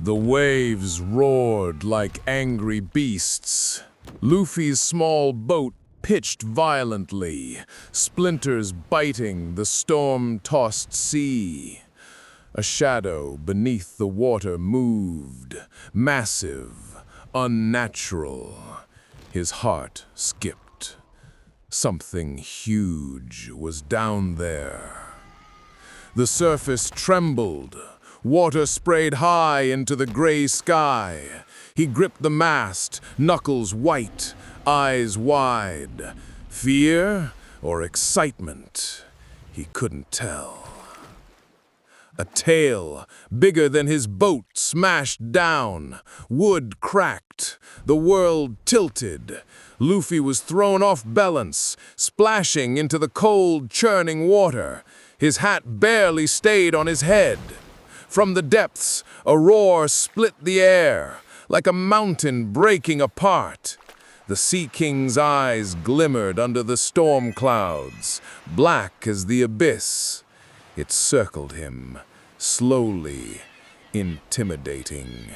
The waves roared like angry beasts. Luffy's small boat pitched violently, splinters biting the storm-tossed sea. A shadow beneath the water moved, massive, unnatural. His heart skipped. Something huge was down there. The surface trembled. Water sprayed high into the gray sky. He gripped the mast, knuckles white, eyes wide. Fear or excitement? He couldn't tell. A tail, bigger than his boat, smashed down. Wood cracked. The world tilted. Luffy was thrown off balance, splashing into the cold, churning water. His hat barely stayed on his head. From the depths, a roar split the air, like a mountain breaking apart. The Sea King's eyes glimmered under the storm clouds, black as the abyss. It circled him, slowly, intimidating,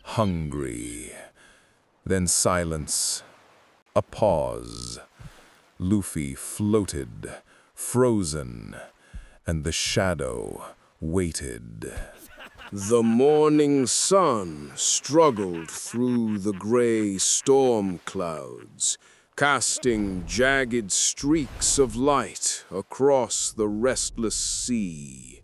hungry. Then silence, a pause. Luffy floated, frozen, and the shadow waited. The morning sun struggled through the gray storm clouds, casting jagged streaks of light across the restless sea.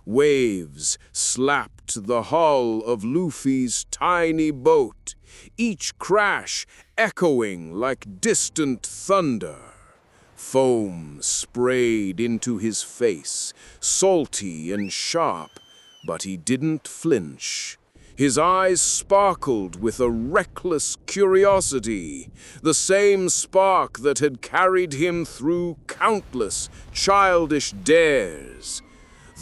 Waves slapped the hull of Luffy's tiny boat, each crash echoing like distant thunder. Foam sprayed into his face, salty and sharp, but he didn't flinch. His eyes sparkled with a reckless curiosity, the same spark that had carried him through countless childish dares.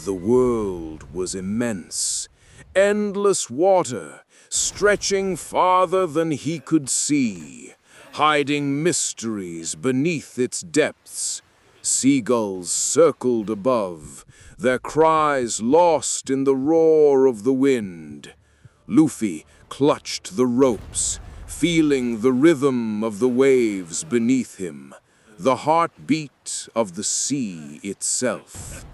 The world was immense, endless water, stretching farther than he could see, hiding mysteries beneath its depths. Seagulls circled above, their cries lost in the roar of the wind. Luffy clutched the ropes, feeling the rhythm of the waves beneath him, the heartbeat of the sea itself.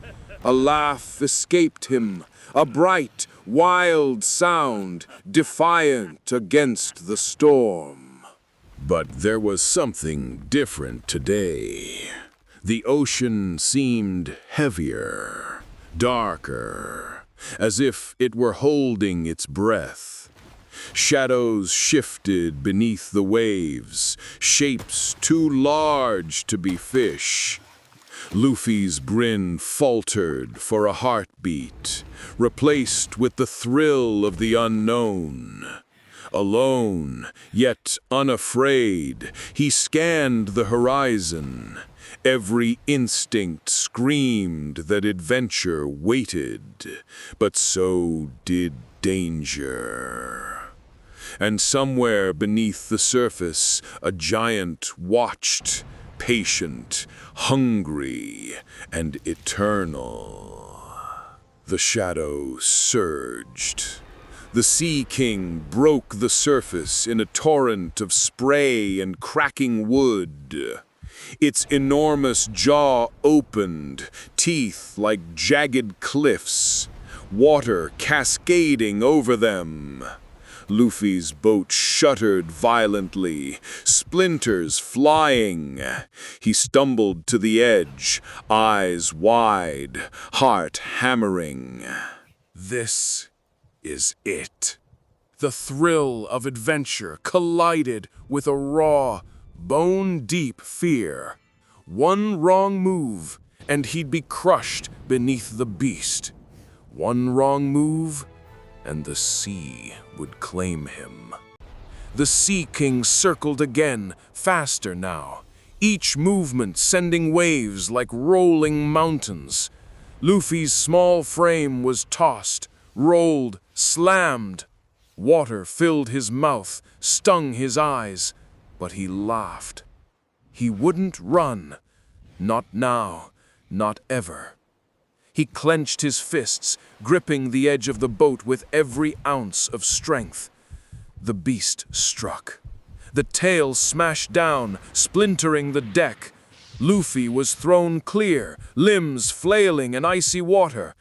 A laugh escaped him, a bright, wild sound, defiant against the storm. But there was something different today. The ocean seemed heavier, darker, as if it were holding its breath. Shadows shifted beneath the waves, shapes too large to be fish. Luffy's grin faltered for a heartbeat, replaced with the thrill of the unknown. Alone, yet unafraid, he scanned the horizon. Every instinct screamed that adventure waited, but so did danger. And somewhere beneath the surface, a giant watched, patient, hungry, and eternal. The shadow surged. The Sea King broke the surface in a torrent of spray and cracking wood. Its enormous jaw opened, teeth like jagged cliffs, water cascading over them. Luffy's boat shuddered violently, splinters flying. He stumbled to the edge, eyes wide, heart hammering. This is it. The thrill of adventure collided with a raw, bone-deep fear. One wrong move, and he'd be crushed beneath the beast. One wrong move, and the sea would claim him. The Sea King circled again, faster now, each movement sending waves like rolling mountains. Luffy's small frame was tossed, rolled, slammed. Water filled his mouth, stung his eyes, but he laughed. He wouldn't run. Not now, not ever. He clenched his fists, gripping the edge of the boat with every ounce of strength. The beast struck. The tail smashed down, splintering the deck. Luffy was thrown clear, limbs flailing in icy water.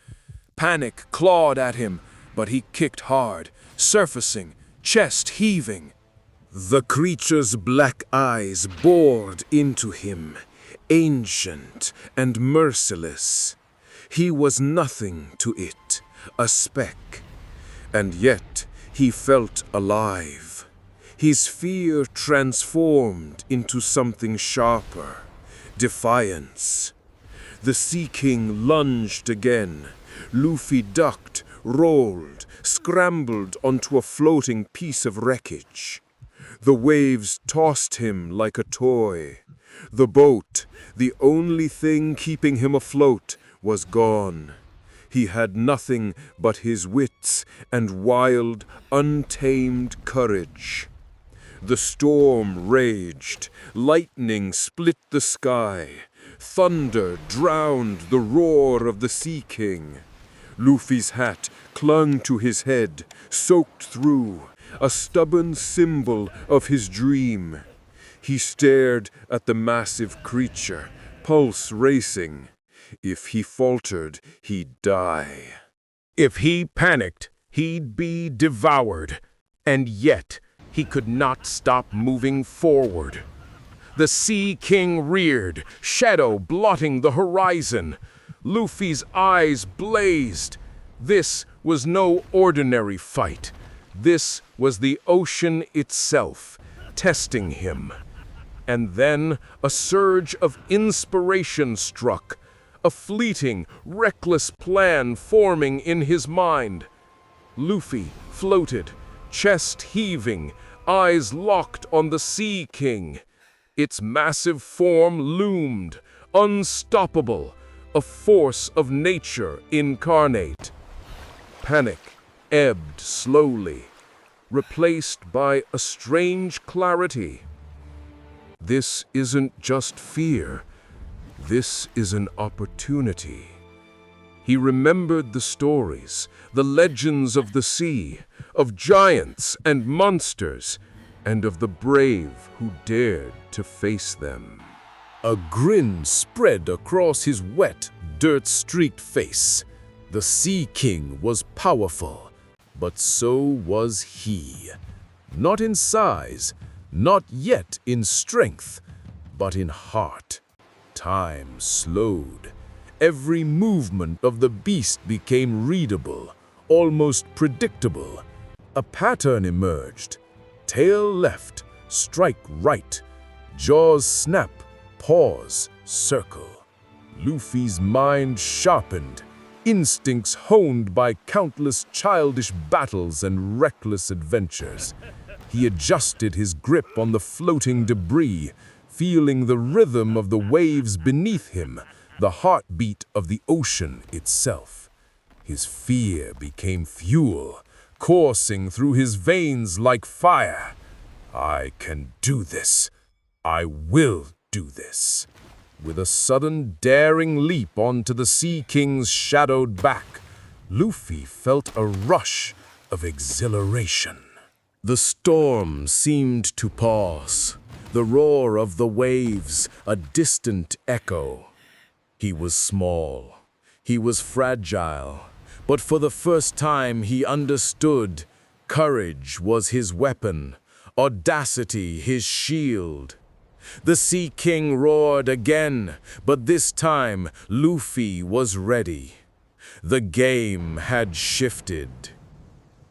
Panic clawed at him, but he kicked hard, surfacing, chest heaving. The creature's black eyes bored into him, ancient and merciless. He was nothing to it, a speck. And yet he felt alive. His fear transformed into something sharper, defiance. The Sea King lunged again. Luffy ducked, rolled, scrambled onto a floating piece of wreckage. The waves tossed him like a toy. The boat, the only thing keeping him afloat, was gone. He had nothing but his wits and wild, untamed courage. The storm raged, lightning split the sky, thunder drowned the roar of the Sea King. Luffy's hat clung to his head, soaked through, a stubborn symbol of his dream. He stared at the massive creature, pulse racing. If he faltered, he'd die. If he panicked, he'd be devoured. And yet, he could not stop moving forward. The Sea King reared, shadow blotting the horizon. Luffy's eyes blazed. This was no ordinary fight. This was the ocean itself, testing him. And then a surge of inspiration struck, a fleeting, reckless plan forming in his mind. Luffy floated, chest heaving, eyes locked on the Sea King. Its massive form loomed, unstoppable, a force of nature incarnate. Panic ebbed slowly, replaced by a strange clarity. This isn't just fear. This is an opportunity. He remembered the stories, the legends of the sea, of giants and monsters, and of the brave who dared to face them. A grin spread across his wet, dirt-streaked face. The Sea King was powerful, but so was he. Not in size, not yet in strength, but in heart. Time slowed. Every movement of the beast became readable, almost predictable. A pattern emerged. Tail left, strike right. Jaws snap, pause, circle. Luffy's mind sharpened, instincts honed by countless childish battles and reckless adventures. He adjusted his grip on the floating debris, feeling the rhythm of the waves beneath him, the heartbeat of the ocean itself. His fear became fuel, coursing through his veins like fire. I can do this. I will do this. With a sudden daring leap onto the Sea King's shadowed back, Luffy felt a rush of exhilaration. The storm seemed to pause, the roar of the waves a distant echo. He was small, he was fragile, but for the first time he understood. Courage was his weapon, audacity his shield. The Sea King roared again, but this time Luffy was ready. The game had shifted.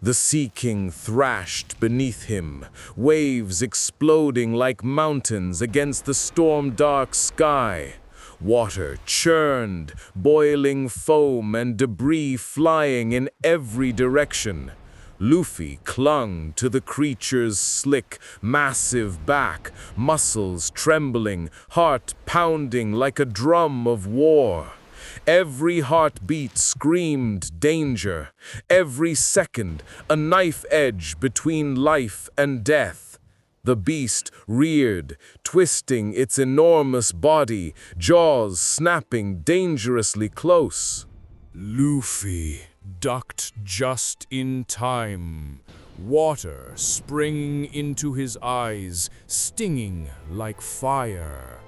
The Sea King thrashed beneath him, waves exploding like mountains against the storm-dark sky. Water churned, boiling foam and debris flying in every direction. Luffy clung to the creature's slick, massive back, muscles trembling, heart pounding like a drum of war. Every heartbeat screamed danger. Every second, a knife edge between life and death. The beast reared, twisting its enormous body, jaws snapping dangerously close. Luffy ducked just in time, water springing into his eyes, stinging like fire.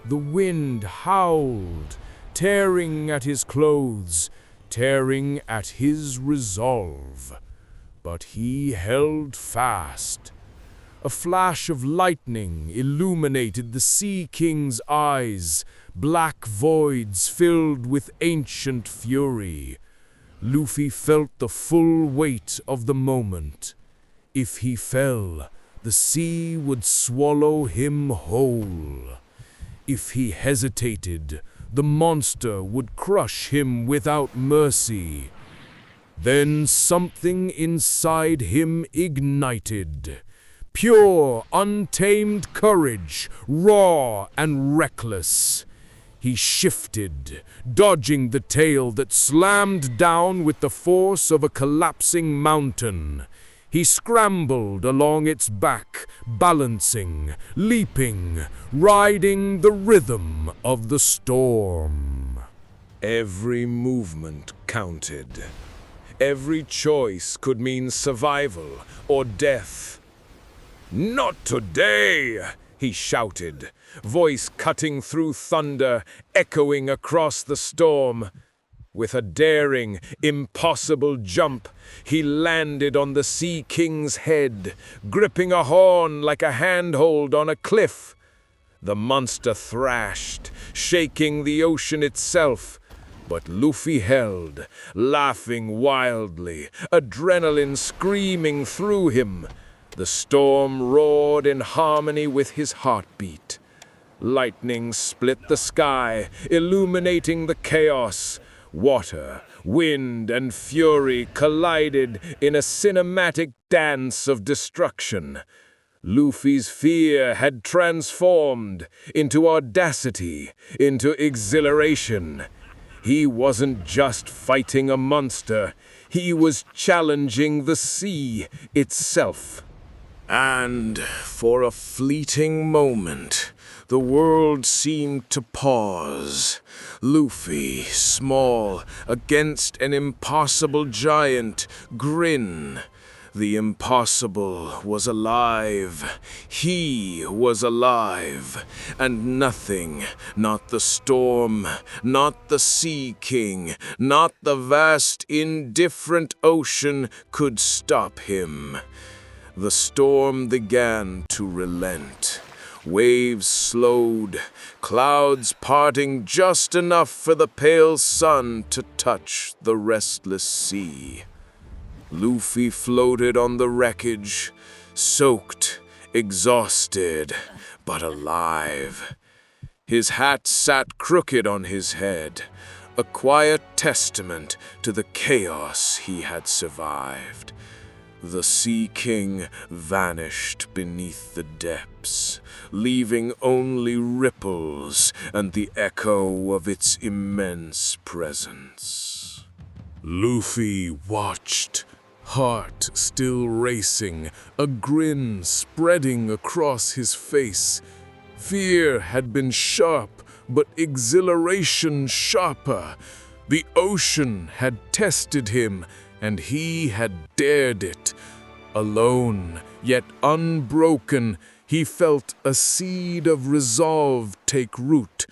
The wind howled, tearing at his clothes, tearing at his resolve. But he held fast. A flash of lightning illuminated the Sea King's eyes, black voids filled with ancient fury. Luffy felt the full weight of the moment. If he fell, the sea would swallow him whole. If he hesitated, the monster would crush him without mercy. Then something inside him ignited. Pure, untamed courage, raw and reckless. He shifted, dodging the tail that slammed down with the force of a collapsing mountain. He scrambled along its back, balancing, leaping, riding the rhythm of the storm. Every movement counted. Every choice could mean survival or death. "Not today!" he shouted, voice cutting through thunder, echoing across the storm. With a daring, impossible jump, he landed on the Sea King's head, gripping a horn like a handhold on a cliff. The monster thrashed, shaking the ocean itself. But Luffy held, laughing wildly, adrenaline screaming through him. The storm roared in harmony with his heartbeat. Lightning split the sky, illuminating the chaos. Water, wind, and fury collided in a cinematic dance of destruction. Luffy's fear had transformed into audacity, into exhilaration. He wasn't just fighting a monster, he was challenging the sea itself. And for a fleeting moment, the world seemed to pause. Luffy, small, against an impossible giant, grin. The impossible was alive. He was alive. And nothing, not the storm, not the Sea King, not the vast, indifferent ocean could stop him. The storm began to relent. Waves slowed, clouds parting just enough for the pale sun to touch the restless sea. Luffy floated on the wreckage, soaked, exhausted, but alive. His hat sat crooked on his head, a quiet testament to the chaos he had survived. The Sea King vanished beneath the depths, leaving only ripples and the echo of its immense presence. Luffy watched, heart still racing, a grin spreading across his face. Fear had been sharp, but exhilaration sharper. The ocean had tested him, and he had dared it. Alone, yet unbroken, he felt a seed of resolve take root.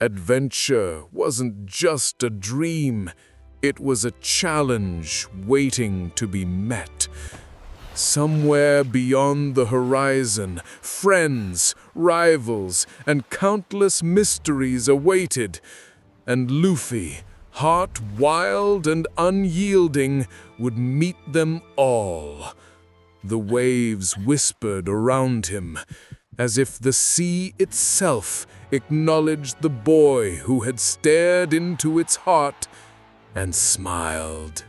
Adventure wasn't just a dream, it was a challenge waiting to be met. Somewhere beyond the horizon, friends, rivals, and countless mysteries awaited, and Luffy, heart wild and unyielding, would meet them all. The waves whispered around him, as if the sea itself acknowledged the boy who had stared into its heart and smiled.